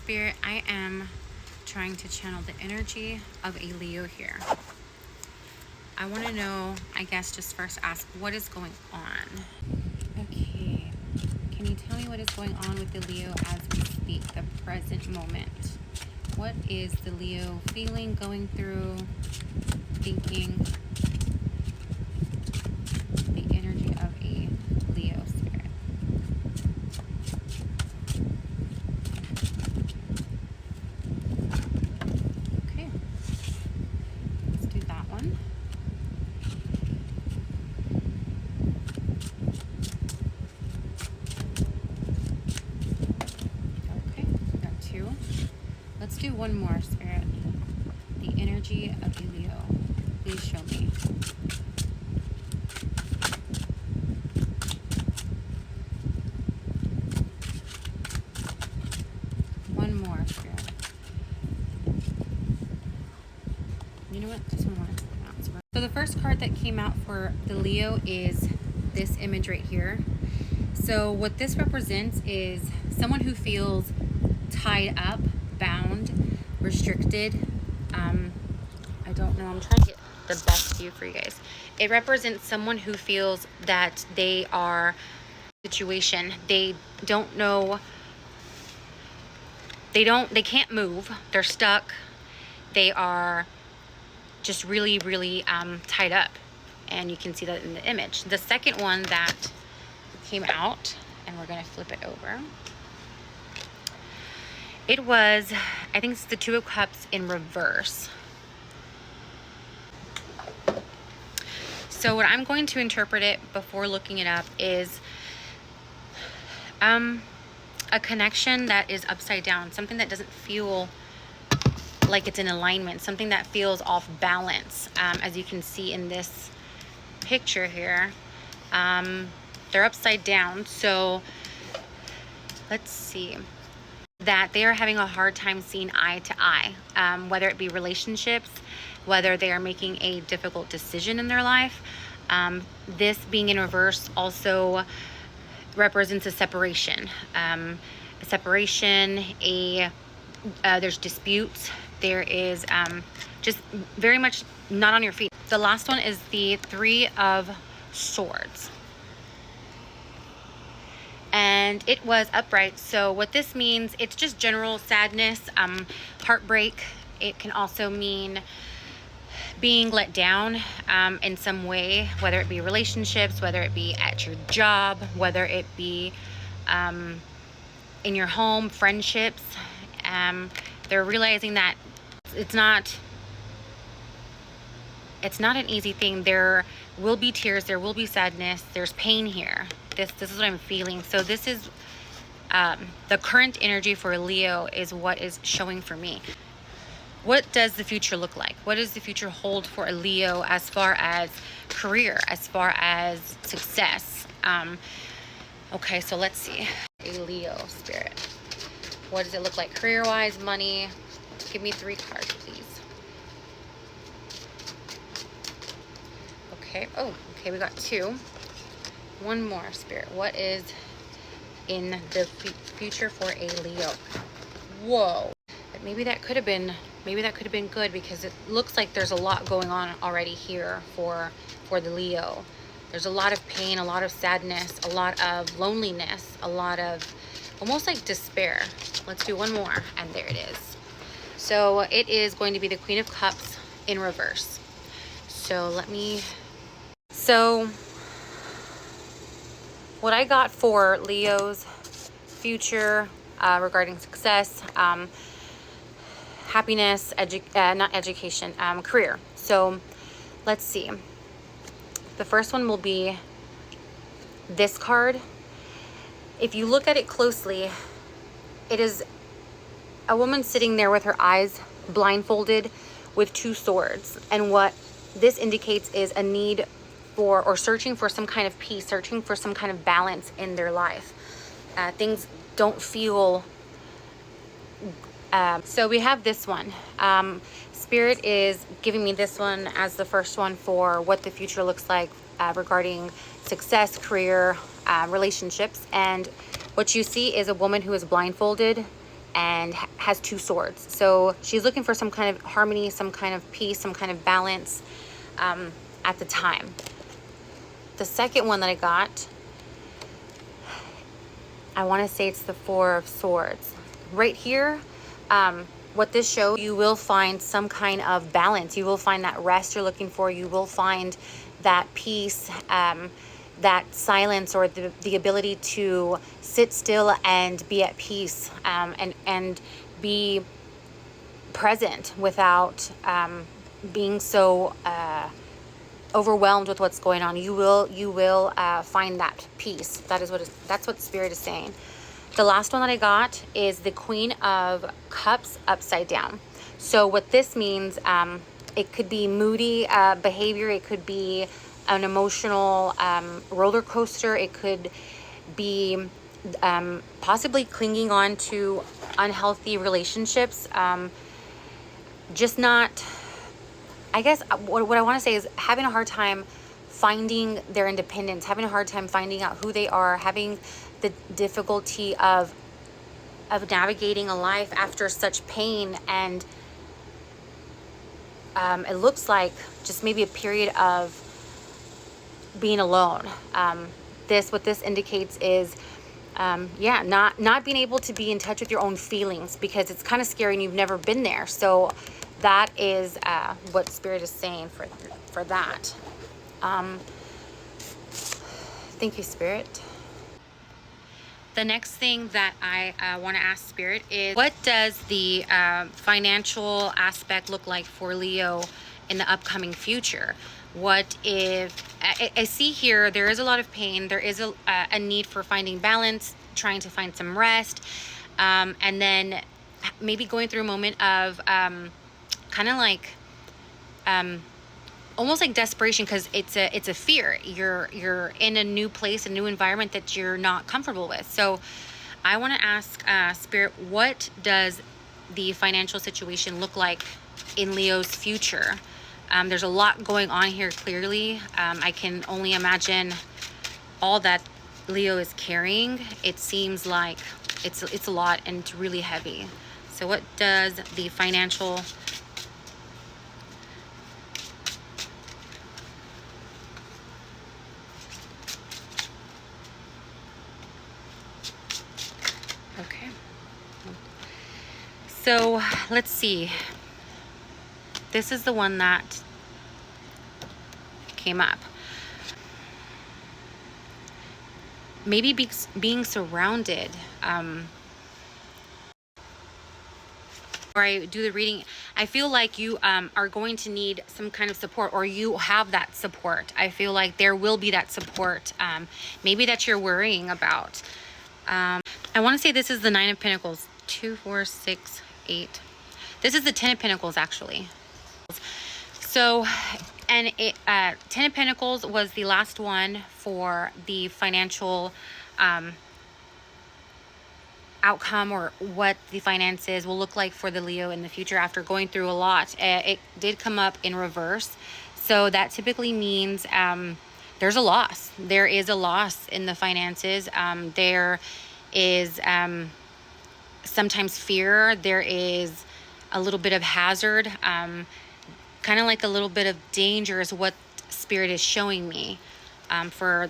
Spirit, I am trying to channel the energy of a Leo here. I want to know, I guess, just first ask, what is going on? Okay, can you tell me what is going on with the Leo as we speak, the present moment? What is the Leo feeling, going through, thinking? The energy of a Leo spirit. Okay, let's do that one. Okay, we got two. Let's do one more, Spirit. The energy of a Leo. Please show me. One more, Spirit. You know what? This one wanted to come out. So the first card that came out for the Leo is this image right here. So what this represents is someone who feels tied up, bound, restricted. I don't know. I'm trying to get the best view for you guys. It represents someone who feels that they are situation. They don't know. They can't move. They're stuck. They are just really, really tied up. And you can see that in the image. The second one that came out, and we're going to flip it over. It was, I think it's the Two of Cups in reverse. So what I'm going to interpret it before looking it up is a connection that is upside down, something that doesn't feel like it's in alignment, something that feels off balance. As you can see in this picture here, they're upside down. So let's see. That they are having a hard time seeing eye to eye, whether it be relationships, whether they are making a difficult decision in their life. This being in reverse also represents a separation. There's disputes. There is just very much not on your feet. The last one is the Three of Swords. And it was upright. So what this means, it's just general sadness, heartbreak. It can also mean being let down in some way, whether it be relationships, whether it be at your job, whether it be in your home, friendships. They're realizing that it's not an easy thing. There will be tears, there will be sadness, there's pain here. This is what I'm feeling. So this is the current energy for Leo is what is showing for me. What does the future look like? What does the future hold for a Leo as far as career, as far as success? Okay, so let's see. A Leo spirit. What does it look like career-wise, money? Give me 3 cards, please. Okay. Oh, okay, we got 2. One more, Spirit. What is in the future for a Leo? Whoa. But maybe that could have been good, because it looks like there's a lot going on already here for the Leo. There's a lot of pain, a lot of sadness, a lot of loneliness, a lot of almost like despair. Let's do one more, and there it is. So it is going to be the Queen of Cups in reverse. So what I got for Leo's future regarding success, happiness, career. So let's see. The first one will be this card. If you look at it closely, it is a woman sitting there with her eyes blindfolded with 2 swords. And what this indicates is a need for, or searching for some kind of peace, searching for some kind of balance in their life. Things don't feel... So we have this one. Spirit is giving me this one as the first one for what the future looks like regarding success, career, relationships. And what you see is a woman who is blindfolded and has 2 swords. So she's looking for some kind of harmony, some kind of peace, some kind of balance at the time. The second one that I got, I want to say it's the 4 of Swords. Right here, what this shows, you will find some kind of balance. You will find that rest you're looking for. You will find that peace, that silence, or the ability to sit still and be at peace, and be present without being so overwhelmed with what's going on. You will find that peace. That's what Spirit is saying. The last one that I got is the Queen of Cups upside down. So what this means, it could be moody behavior. It could be an emotional roller coaster. It could be possibly clinging on to unhealthy relationships. Just not, I guess what I want to say is having a hard time finding their independence, having a hard time finding out who they are, having the difficulty of navigating a life after such pain. And it looks like just maybe a period of being alone. What this indicates is not being able to be in touch with your own feelings, because it's kind of scary and you've never been there. So that is what Spirit is saying for that. Thank you, Spirit. The next thing that I want to ask Spirit is, what does the financial aspect look like for Leo in the upcoming future? What if, I see here, there is a lot of pain. There is a need for finding balance, trying to find some rest, and then maybe going through a moment of kind of like almost like desperation, because it's a fear. You're in a new place, a new environment that you're not comfortable with. So I want to ask Spirit, what does the financial situation look like in Leo's future? There's a lot going on here, clearly. I can only imagine all that Leo is carrying. It seems like it's a lot and it's really heavy. So what does the financial Okay. So let's see. This is the one that came up. Maybe being surrounded. Or I do the reading, I feel like you are going to need some kind of support, or you have that support. I feel like there will be that support, maybe that you're worrying about. I want to say this is the 9 of Pentacles. 2, 4, 6, 8. This is the 10 of Pentacles, actually. So, and 10 of Pentacles was the last one for the financial outcome, or what the finances will look like for the Leo in the future after going through a lot. It did come up in reverse. So that typically means there's a loss. There is a loss in the finances. There is sometimes fear. There is a little bit of hazard, kind of like a little bit of danger is what Spirit is showing me for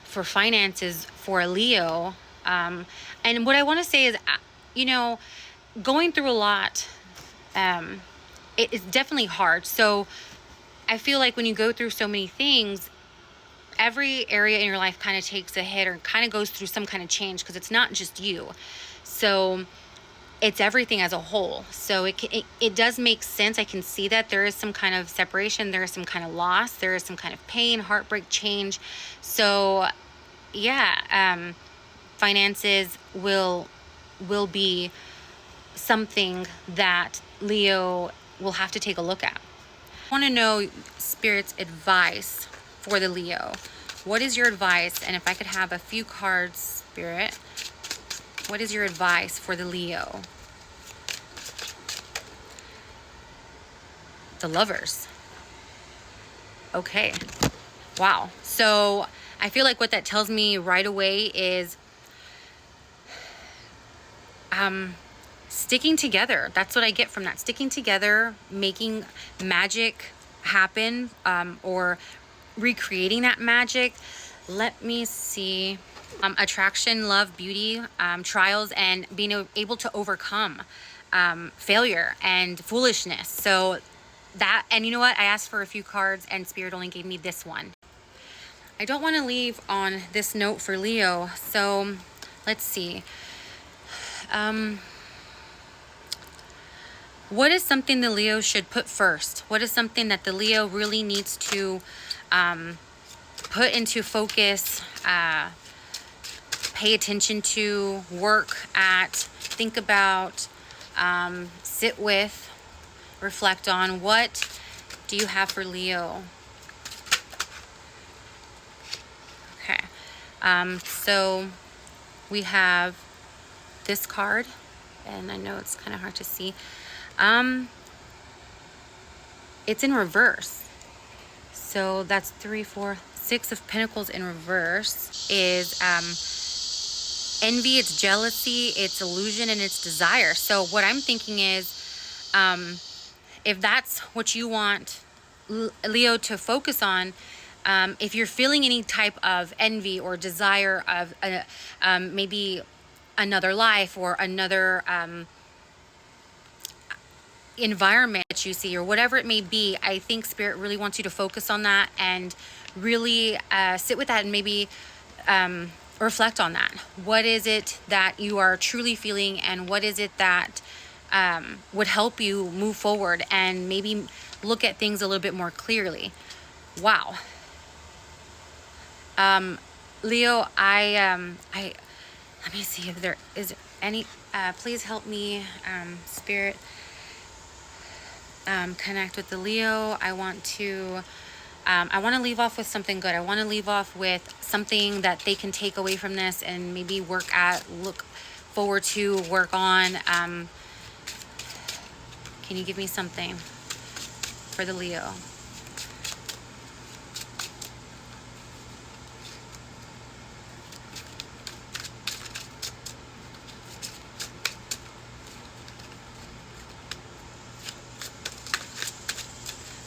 finances for a Leo. And what I want to say is, going through a lot, it is definitely hard. So I feel like when you go through so many things, every area in your life kind of takes a hit, or kind of goes through some kind of change, because it's not just you. So it's everything as a whole. So it does make sense. I can see that there is some kind of separation. There is some kind of loss. There is some kind of pain, heartbreak, change. So yeah, finances will be something that Leo will have to take a look at. I want to know Spirit's advice for the Leo. What is your advice? And if I could have a few cards, Spirit, what is your advice for the Leo? The Lovers. Okay. Wow. So I feel like what that tells me right away is sticking together. That's what I get from that. Sticking together, making magic happen, or recreating that magic. Let me see. Attraction, love, beauty, trials, and being able to overcome failure and foolishness. So that, and you know what? I asked for a few cards and Spirit only gave me this one. I don't want to leave on this note for Leo. So let's see. What is something the Leo should put first? What is something that the Leo really needs to put into focus, pay attention to, work at, think about, sit with, reflect on? What do you have for Leo? Okay. So we have this card, and I know it's kind of hard to see. It's in reverse. So that's 3, 4, 6 of Pentacles in reverse is envy, it's jealousy, it's illusion, and it's desire. So what I'm thinking is, if that's what you want Leo to focus on, if you're feeling any type of envy or desire of maybe another life or another environment that you see, or whatever it may be, I think Spirit really wants you to focus on that and really sit with that and maybe reflect on that. What is it that you are truly feeling, and what is it that would help you move forward and maybe look at things a little bit more clearly? Wow. Leo, I let me see if there is any, please help me, Spirit, connect with the Leo. I want to leave off with something good. I want to leave off with something that they can take away from this and maybe work at, look forward to, work on. Can you give me something for the Leo?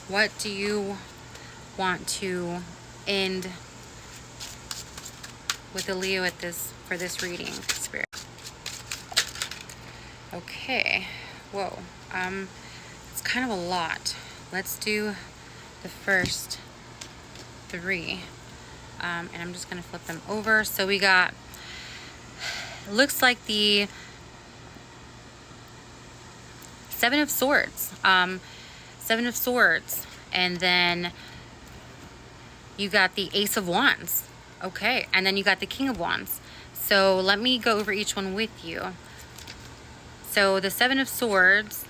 What do you want to end with the Leo at this, for this reading, Spirit? Okay. Whoa. It's kind of a lot. Let's do the first 3. And I'm just going to flip them over. So we got, looks like the 7 of Swords. 7 of Swords, and then you got the Ace of Wands. Okay, and then you got the King of Wands. So let me go over each one with you. So the 7 of Swords,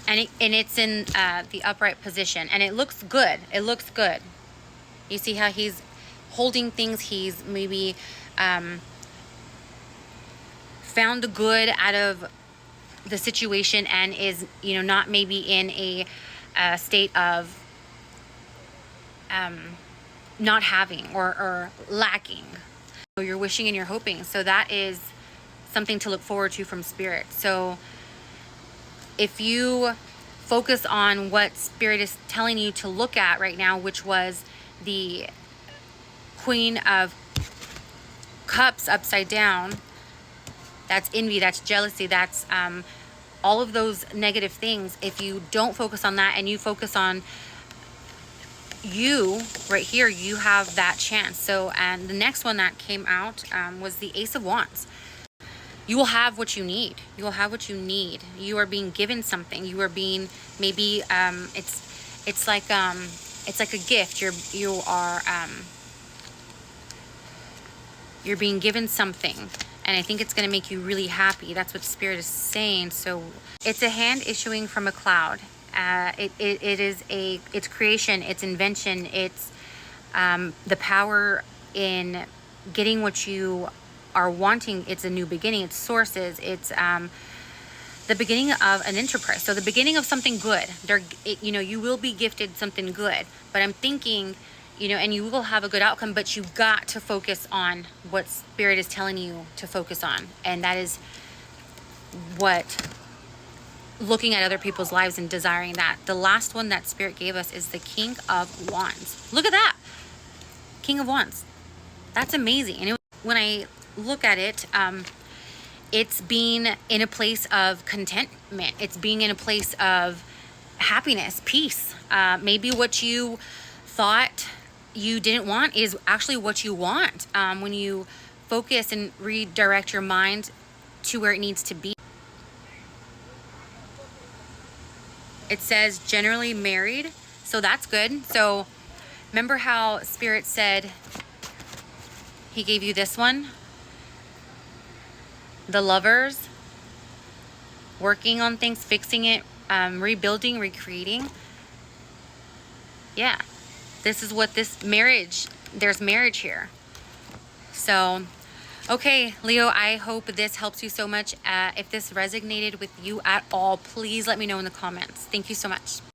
and it's in the upright position, and it looks good. It looks good. You see how he's holding things. He's maybe found the good out of the situation and is, you know, not maybe in a state of not having or lacking. So you're wishing and you're hoping. So that is something to look forward to from Spirit. So if you focus on what Spirit is telling you to look at right now, which was the Queen of Cups upside down, that's envy, that's jealousy, that's all of those negative things. If you don't focus on that and you focus on you right here, you have that chance. So, and the next one that came out was the Ace of Wands. You will have what you need. You will have what you need. You are being given something. You are being, maybe it's like a gift. You're being given something. And I think it's going to make you really happy. That's what Spirit is saying. So it's a hand issuing from a cloud. It's creation, it's invention, it's the power in getting what you are wanting. It's a new beginning, it's sources, it's the beginning of an enterprise. So the beginning of something good. You will be gifted something good. But I'm thinking you know, and you will have a good outcome, but you've got to focus on what Spirit is telling you to focus on. And that is what, looking at other people's lives and desiring that. The last one that Spirit gave us is the King of Wands. Look at that. King of Wands. That's amazing. And when I look at it, it's being in a place of contentment. It's being in a place of happiness, peace. Maybe what you thought you didn't want is actually what you want when you focus and redirect your mind to where it needs to be. It says generally married, so that's good. So remember how Spirit said he gave you this one? The Lovers, working on things, fixing it, rebuilding, recreating. Yeah, this is what this marriage, there's marriage here. So, okay, Leo, I hope this helps you so much. If this resonated with you at all, please let me know in the comments. Thank you so much.